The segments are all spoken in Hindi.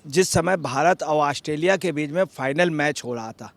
जिस समय भारत और ऑस्ट्रेलिया के बीच में फाइनल मैच हो रहा था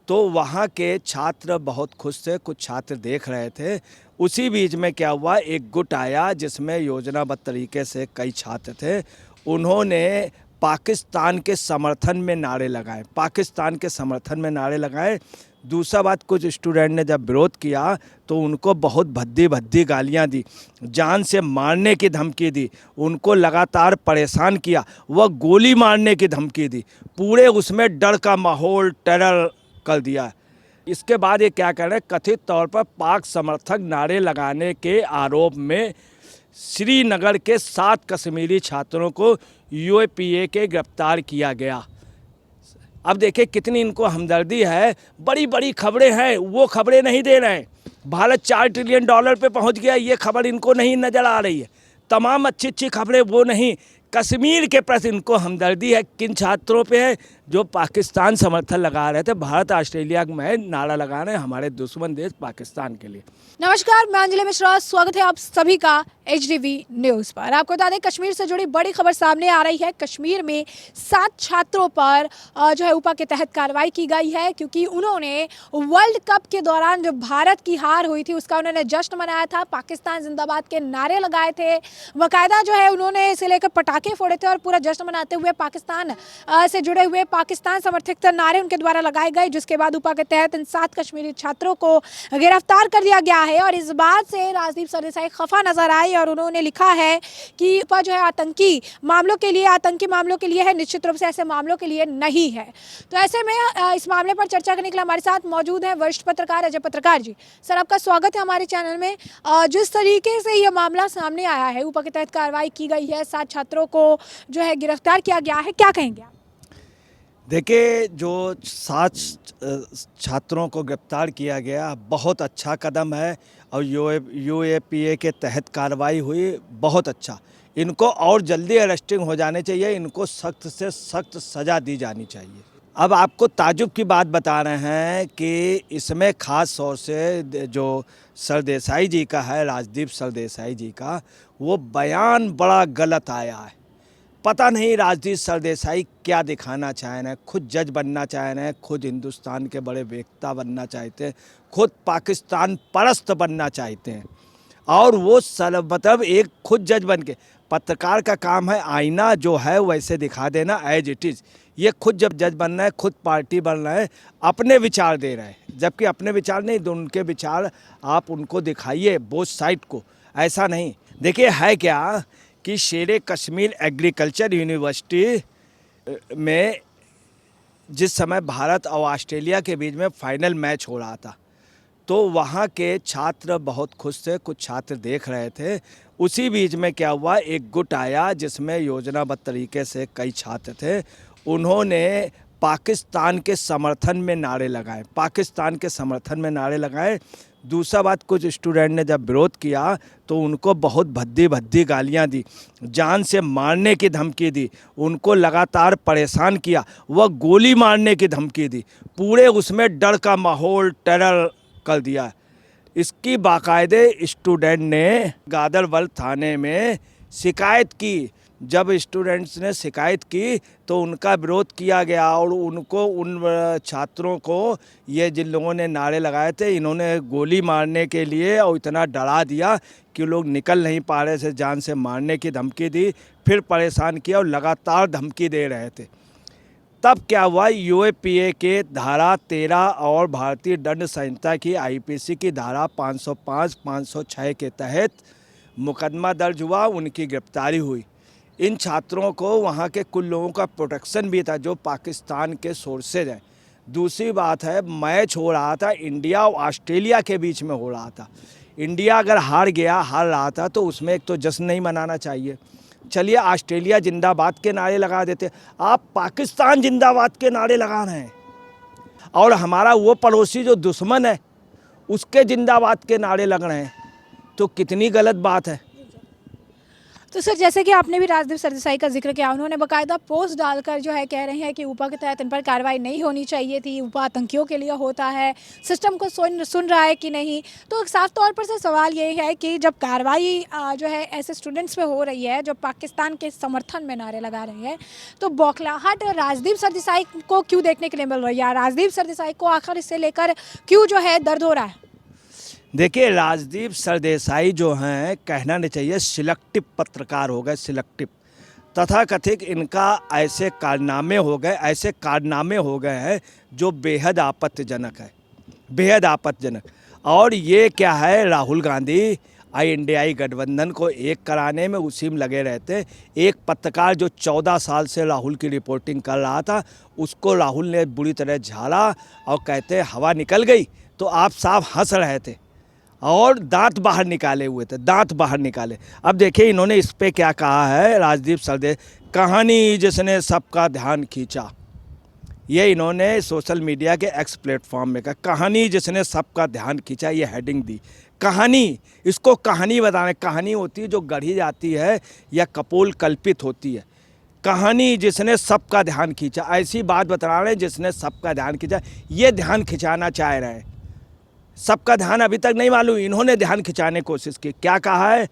तो वहाँ के छात्र बहुत खुश थे। कुछ छात्र देख रहे थे। उसी बीच में क्या हुआ, एक गुट आया जिसमें योजनाबद्ध तरीके से कई छात्र थे। उन्होंने पाकिस्तान के समर्थन में नारे लगाए, पाकिस्तान के समर्थन में नारे लगाए। दूसरा बात, कुछ स्टूडेंट ने जब विरोध किया तो उनको बहुत भद्दी भद्दी गालियां दी, जान से मारने की धमकी दी, उनको लगातार परेशान किया, वह गोली मारने की धमकी दी। पूरे उसमें डर का माहौल, टेरर कर दिया। इसके बाद ये क्या कर रहे हैं, कथित तौर पर पाक समर्थक नारे लगाने के आरोप में श्रीनगर के 7 कश्मीरी छात्रों को यूएपीए के गिरफ्तार किया गया। अब देखिए कितनी इनको हमदर्दी है। बड़ी बड़ी खबरें हैं, वो खबरें नहीं दे रहे हैं। भारत $4 ट्रिलियन पे पहुंच गया, ये खबर इनको नहीं नज़र आ रही है। तमाम अच्छी अच्छी खबरें वो नहीं, कश्मीर के प्रति इनको हमदर्दी है। किन छात्रों पे है जो पाकिस्तान समर्थन लगा रहे थे। भारत ऑस्ट्रेलिया में नारा लगा रहे हैं हमारे दुश्मन देश पाकिस्तान के लिए। नमस्कार, मैं अंजलि मिश्रा, स्वागत है आप सभी का HDV न्यूज़ पर। आपको बता दें, कश्मीर से जुड़ी बड़ी खबर सामने आ रही है। कश्मीर में 7 छात्रों पर जो है उपा के तहत कार्रवाई की गई है, क्योंकि उन्होंने वर्ल्ड कप के दौरान जो भारत की हार हुई थी उसका उन्होंने जश्न मनाया था, पाकिस्तान जिंदाबाद के नारे लगाए थे, बाकायदा जो है उन्होंने इसे लेकर पटाखे फोड़े थे और पूरा जश्न मनाते हुए पाकिस्तान से जुड़े हुए पाकिस्तान समर्थित नारे उनके द्वारा लगाए गए। जिसके बाद उपा के तहत इन 7 कश्मीरी छात्रों को गिरफ्तार कर लिया गया है। और इस बात से राजदीप सरदेसाई खफा नजर आए और उन्होंने लिखा है कि उपा जो है आतंकी मामलों के लिए है, निश्चित रूप से ऐसे मामलों के लिए नहीं है। तो ऐसे में इस मामले पर चर्चा करने के लिए हमारे साथ मौजूद हैं वरिष्ठ पत्रकार अजय पत्रकार जी। सर, आपका स्वागत है हमारे चैनल में। जिस तरीके से ये मामला सामने आया है, उपा के तहत कार्रवाई की गई है, 7 छात्रों को जो है गिरफ्तार किया गया है, क्या कहेंगे आप? देखिए, जो 7 छात्रों को गिरफ्तार किया गया बहुत अच्छा कदम है और यूएपीए के तहत कार्रवाई हुई, बहुत अच्छा। इनको और जल्दी अरेस्टिंग हो जाने चाहिए, इनको सख्त से सख्त सज़ा दी जानी चाहिए। अब आपको ताजुब की बात बता रहे हैं कि इसमें ख़ास तौर से जो सरदेसाई जी का है, राजदीप सरदेसाई जी का, वो बयान बड़ा गलत आया है। पता नहीं राजदीप सरदेसाई क्या दिखाना चाह रहे हैं। खुद जज बनना चाह रहे हैं, खुद हिंदुस्तान के बड़े वक्ता बनना चाहते हैं, खुद पाकिस्तान परस्त बनना चाहते हैं। और वो मतलब एक खुद जज बन के, पत्रकार का काम है आईना जो है वैसे दिखा देना एज इट इज़। ये खुद जब जज बनना है, खुद पार्टी बनना है, अपने विचार दे रहे हैं, जबकि अपने विचार नहीं, तो उनके विचार आप उनको दिखाइए बोथ साइड को, ऐसा नहीं। देखिए है क्या कि शेरे कश्मीर एग्रीकल्चर यूनिवर्सिटी में जिस समय भारत और ऑस्ट्रेलिया के बीच में फाइनल मैच हो रहा था तो वहाँ के छात्र बहुत खुश थे। कुछ छात्र देख रहे थे। उसी बीच में क्या हुआ, एक गुट आया जिसमें योजनाबद्ध तरीके से कई छात्र थे। उन्होंने पाकिस्तान के समर्थन में नारे लगाए, पाकिस्तान के समर्थन में नारे लगाए। दूसरा बात, कुछ स्टूडेंट ने जब विरोध किया तो उनको बहुत भद्दी भद्दी गालियां दी, जान से मारने की धमकी दी, उनको लगातार परेशान किया, वह गोली मारने की धमकी दी। पूरे उसमें डर का माहौल, टेरर कर दिया। इसकी बाकायदे स्टूडेंट ने गादरबल थाने में शिकायत की। जब स्टूडेंट्स ने शिकायत की तो उनका विरोध किया गया और उनको, उन छात्रों को, ये जिन लोगों ने नारे लगाए थे, इन्होंने गोली मारने के लिए और इतना डरा दिया कि लोग निकल नहीं पा रहे थे, जान से मारने की धमकी दी, फिर परेशान किया और लगातार धमकी दे रहे थे। तब क्या हुआ, यूएपीए के धारा 13 और भारतीय दंड संहिता की IPC की धारा 505, 506 के तहत मुकदमा दर्ज हुआ, उनकी गिरफ्तारी हुई। इन छात्रों को वहाँ के कुछ लोगों का प्रोटेक्शन भी था जो पाकिस्तान के सोर्सेज हैं। दूसरी बात है, मैच हो रहा था इंडिया और ऑस्ट्रेलिया के बीच में हो रहा था। इंडिया अगर हार रहा था तो उसमें एक तो जश्न नहीं मनाना चाहिए। चलिए ऑस्ट्रेलिया जिंदाबाद के नारे लगा देते, आप पाकिस्तान जिंदाबाद के नारे लगा रहे हैं और हमारा वो पड़ोसी जो दुश्मन है उसके जिंदाबाद के नारे लग रहे हैं, तो कितनी गलत बात है। तो सर, जैसे कि आपने भी राजदीप सरदेसाई का जिक्र किया, उन्होंने बकायदा पोस्ट डालकर जो है कह रहे हैं कि ऊपा के तहत इन पर कार्रवाई नहीं होनी चाहिए थी, ऊपा आतंकियों के लिए होता है, सिस्टम को सुन रहा है कि नहीं। तो साफ तौर पर से सवाल ये है कि जब कार्रवाई जो है ऐसे स्टूडेंट्स पे हो रही है जो पाकिस्तान के समर्थन में नारे लगा रहे हैं, तो बौखलाहट राजदीप सरदेसाई को क्यों देखने के लिए मिल रही है? राजदीप सरदेसाई को आखिर इससे लेकर क्यों जो है दर्द हो रहा है? देखिए, राजदीप सरदेसाई जो हैं, कहना नहीं चाहिए, सिलेक्टिव पत्रकार हो गए, सिलेक्टिव। तथाकथित इनका ऐसे कारनामे हो गए हैं जो बेहद आपत्तिजनक है, बेहद आपत्तिजनक। और ये क्या है, राहुल गांधी INDI गठबंधन को एक कराने में उसी में लगे रहते। एक पत्रकार जो 14 साल से राहुल की रिपोर्टिंग कर रहा था, उसको राहुल ने बुरी तरह झाड़ा और कहते हवा निकल गई, तो आप साफ हंस रहे थे और दांत बाहर निकाले हुए थे, दांत बाहर निकाले। अब देखिए इन्होंने इस पे क्या कहा है, राजदीप सरदेसाई, कहानी जिसने सबका ध्यान खींचा। ये इन्होंने सोशल मीडिया के X प्लेटफॉर्म में कहा, कहानी जिसने सबका ध्यान खींचा, ये हेडिंग दी। कहानी, इसको कहानी बताने, कहानी होती है जो गढ़ी जाती है या कपोल कल्पित होती है। कहानी जिसने सबका ध्यान खींचा, ऐसी बात बता रहे हैं जिसने सबका ध्यान खींचा। ये ध्यान खिंचाना चाह रहे हैं, सबका ध्यान अभी तक नहीं मालूम, इन्होंने ध्यान खिंचाने की कोशिश की। क्या कहा है,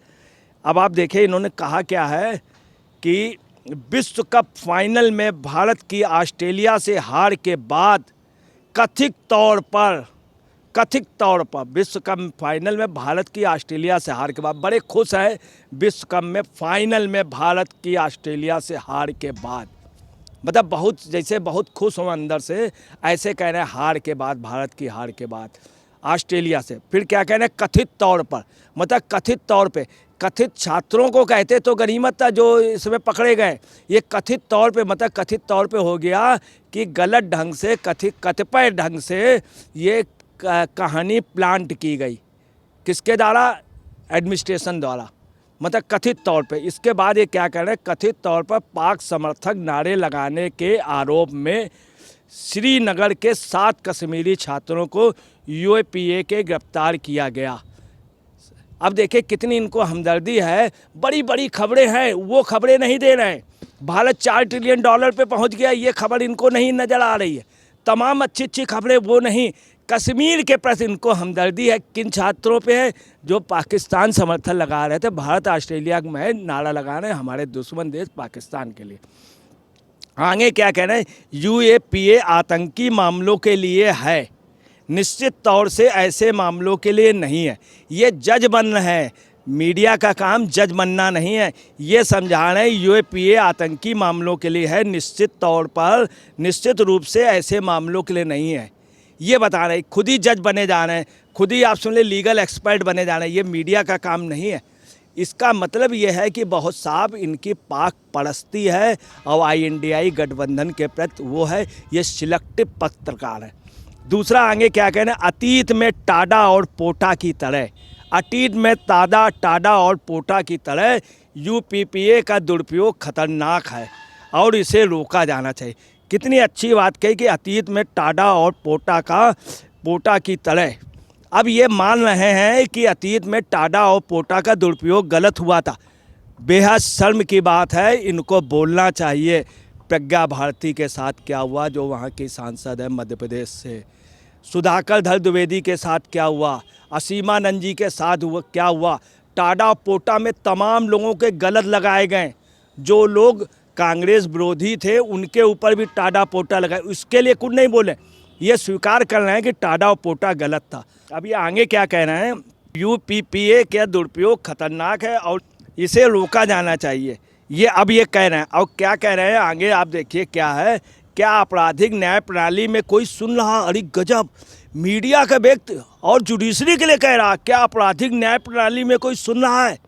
अब आप देखिए इन्होंने कहा क्या है कि विश्व कप फाइनल में भारत की ऑस्ट्रेलिया से हार के बाद कथित तौर पर विश्व कप फाइनल में भारत की ऑस्ट्रेलिया से हार के बाद बड़े खुश हैं। विश्व कप में फाइनल में भारत की ऑस्ट्रेलिया से हार के बाद, मतलब बहुत जैसे बहुत खुश हो अंदर से, ऐसे कह रहे हैं हार के बाद, भारत की हार के बाद ऑस्ट्रेलिया से। फिर क्या कह रहे हैं, कथित तौर पर, मतलब कथित तौर पे। कथित छात्रों को कहते तो गनीमत था जो इसमें पकड़े गए। ये कथित तौर पे, मतलब कथित तौर पे हो गया कि गलत ढंग से, कतिपय ढंग से ये कहानी प्लांट की गई। किसके द्वारा? एडमिनिस्ट्रेशन द्वारा, मतलब कथित तौर पे। इसके बाद ये क्या कह रहे हैं, कथित तौर पर पाक समर्थक नारे लगाने के आरोप में श्रीनगर के 7 कश्मीरी छात्रों को UAPA के गिरफ्तार किया गया। अब देखिए कितनी इनको हमदर्दी है। बड़ी बड़ी खबरें हैं, वो खबरें नहीं दे रहे हैं। भारत $4 ट्रिलियन पे पहुंच गया, ये खबर इनको नहीं नज़र आ रही है। तमाम अच्छी अच्छी खबरें वो नहीं, कश्मीर के प्रति इनको हमदर्दी है। किन छात्रों पे है? जो पाकिस्तान समर्थन लगा रहे थे, भारत ऑस्ट्रेलिया में नारा लगा रहे हैं हमारे दुश्मन देश पाकिस्तान के लिए। आगे क्या कह रहे हैं, UAPA आतंकी मामलों के लिए है, निश्चित तौर से ऐसे मामलों के लिए नहीं है। ये जज बन रहे हैं, मीडिया का काम जज बनना नहीं है। ये समझा रहे हैं UAPA आतंकी मामलों के लिए है, निश्चित तौर पर, निश्चित रूप से ऐसे मामलों के लिए नहीं है। ये बता रहे हैं, खुद ही जज बने जा रहे हैं, खुद ही आप सुन ले लीगल एक्सपर्ट बने जा रहे हैं। ये मीडिया का काम नहीं है। इसका मतलब ये है कि बहुत साफ इनकी पाक परस्ती है और INDI गठबंधन के प्रति वो है, ये सिलेक्टिव पत्रकार है। दूसरा आगे क्या कहना है, अतीत में टाडा और पोटा की तरह, अतीत में टाडा और पोटा की तरह UPPA का दुरुपयोग खतरनाक है और इसे रोका जाना चाहिए। कितनी अच्छी बात कही कि अतीत में टाडा और पोटा की तरह। अब ये मान रहे हैं कि अतीत में टाडा और पोटा का दुरुपयोग गलत हुआ था। बेहद शर्म की बात है, इनको बोलना चाहिए। प्रज्ञा भारती के साथ क्या हुआ, जो वहाँ की सांसद है मध्य प्रदेश से, सुधाकर धर द्विवेदी के साथ क्या हुआ, असीमानंद जी के साथ क्या हुआ। टाडा पोटा में तमाम लोगों के गलत लगाए गए। जो लोग कांग्रेस विरोधी थे उनके ऊपर भी टाडा पोटा लगाए, उसके लिए कुछ नहीं बोले। ये स्वीकार कर रहे हैं कि टाडा और पोटा गलत था। अब ये आगे क्या कह रहे हैं, UPPA का दुरुपयोग खतरनाक है और इसे रोका जाना चाहिए। ये अब ये कह रहे हैं। और क्या कह रहे हैं आगे आप देखिए क्या है, क्या आपराधिक न्याय प्रणाली में कोई सुन रहा? अरे गजब, मीडिया का व्यक्ति और जुडिशरी के लिए कह रहा, क्या आपराधिक न्याय प्रणाली में कोई सुन रहा है?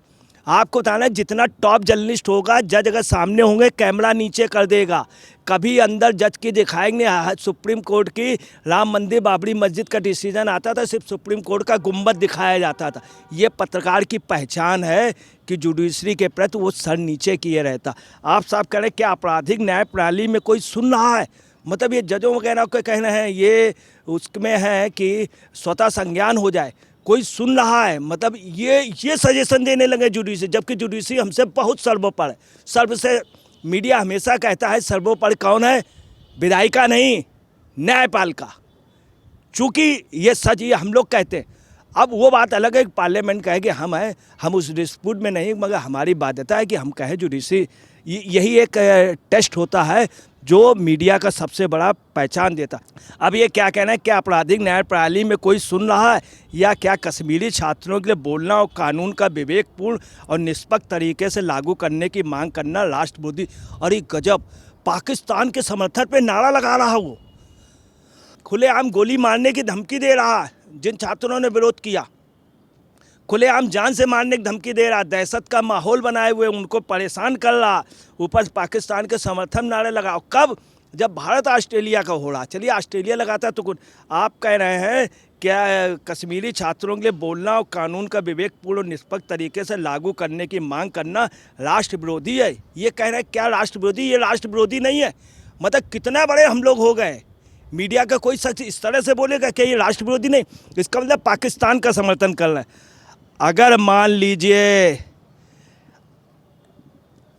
आपको बताना है, जितना टॉप जर्नलिस्ट होगा, जज अगर सामने होंगे कैमरा नीचे कर देगा। कभी अंदर जज की दिखाएंगे, सुप्रीम कोर्ट की राम मंदिर बाबरी मस्जिद का डिसीजन आता था, सिर्फ सुप्रीम कोर्ट का गुंबद दिखाया जाता था। ये पत्रकार की पहचान है कि जुडिशरी के प्रति वो सर नीचे किए रहता। आप साहब कह रहे हैं क्या आपराधिक न्याय प्रणाली में कोई सुन रहा है? मतलब ये जजों वगैरह के कहना है, ये उसमें है कि स्वतः संज्ञान हो जाए। कोई सुन रहा है, मतलब ये सजेशन देने लगे जुडिशरी, जबकि जुडिशरी हमसे बहुत सर्वोपरि है। सर्व से मीडिया हमेशा कहता है सर्वोपरि कौन है, विधायिका नहीं, न्यायपालिका। चूँकि ये सच, ये हम लोग कहते हैं। अब वो बात अलग है कि पार्लियामेंट कहे कि हम हैं, हम उस डिस्प्यूट में नहीं, मगर हमारी बाध्यता है कि हम कहें जुडिशरी। यही एक टेस्ट होता है जो मीडिया का सबसे बड़ा पहचान देता। अब ये क्या कहना है, क्या आपराधिक न्याय प्रणाली में कोई सुन रहा है, या क्या कश्मीरी छात्रों के लिए बोलना और कानून का विवेकपूर्ण और निष्पक्ष तरीके से लागू करने की मांग करना राष्ट्र विरोधी। और ये गजब, पाकिस्तान के समर्थन पे नारा लगा रहा है, वो खुलेआम गोली मारने की धमकी दे रहा है जिन छात्रों ने विरोध किया, खुलेआम जान से मारने की धमकी दे रहा, दहशत का माहौल बनाए हुए उनको परेशान कर रहा, ऊपर पाकिस्तान के समर्थन नारे लगा। कब, जब भारत ऑस्ट्रेलिया का हो रहा। चलिए ऑस्ट्रेलिया लगाता है तो कुछ, आप कह रहे हैं क्या कश्मीरी छात्रों के लिए बोलना और कानून का विवेकपूर्ण और निष्पक्ष तरीके से लागू करने की मांग करना राष्ट्र विरोधी है। ये कह रहे हैं क्या राष्ट्र विरोधी, ये राष्ट्र विरोधी नहीं है। मतलब कितना बड़े हम लोग हो गए। मीडिया का कोई सच इस तरह से बोलेगा कि ये राष्ट्र विरोधी नहीं, इसका मतलब पाकिस्तान का समर्थन कर रहा है। अगर मान लीजिए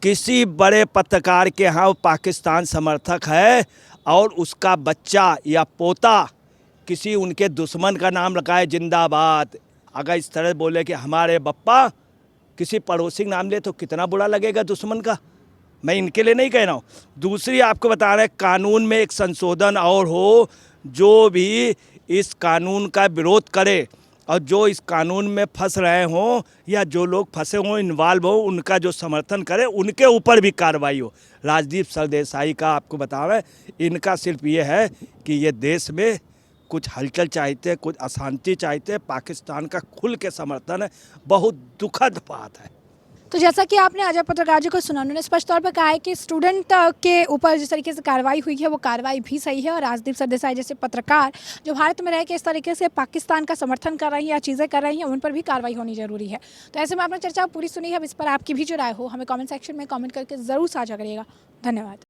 किसी बड़े पत्रकार के यहाँ वो पाकिस्तान समर्थक है और उसका बच्चा या पोता किसी उनके दुश्मन का नाम लगाए जिंदाबाद, अगर इस तरह बोले कि हमारे बप्पा, किसी पड़ोसी का नाम ले, तो कितना बुरा लगेगा दुश्मन का। मैं इनके लिए नहीं कह रहा हूँ। दूसरी आपको बता रहे, कानून में एक संशोधन और हो, जो भी इस कानून का विरोध करे और जो इस कानून में फंस रहे हों या जो लोग फंसे हों, इन्वॉल्व हो, उनका जो समर्थन करे, उनके ऊपर भी कार्रवाई हो। राजदीप सरदेसाई का आपको बता रहे, इनका सिर्फ ये है कि ये देश में कुछ हलचल चाहते, कुछ अशांति चाहते, पाकिस्तान का खुल के समर्थन है। बहुत दुखद बात है। तो जैसा कि आपने आज पत्रकार जी को सुना, उन्होंने स्पष्ट तौर पर कहा है कि स्टूडेंट के ऊपर जिस तरीके से कार्रवाई हुई है वो कार्रवाई भी सही है, और राजदीप सरदेसाई जैसे पत्रकार जो भारत में रह के इस तरीके से पाकिस्तान का समर्थन कर रही हैं या चीज़ें कर रही हैं, उन पर भी कार्रवाई होनी जरूरी है। तो ऐसे में आपने चर्चा पूरी सुनी है। अब इस पर आपकी भी जो राय हो हमें कॉमेंट सेक्शन में कॉमेंट करके ज़रूर साझा करिएगा। धन्यवाद।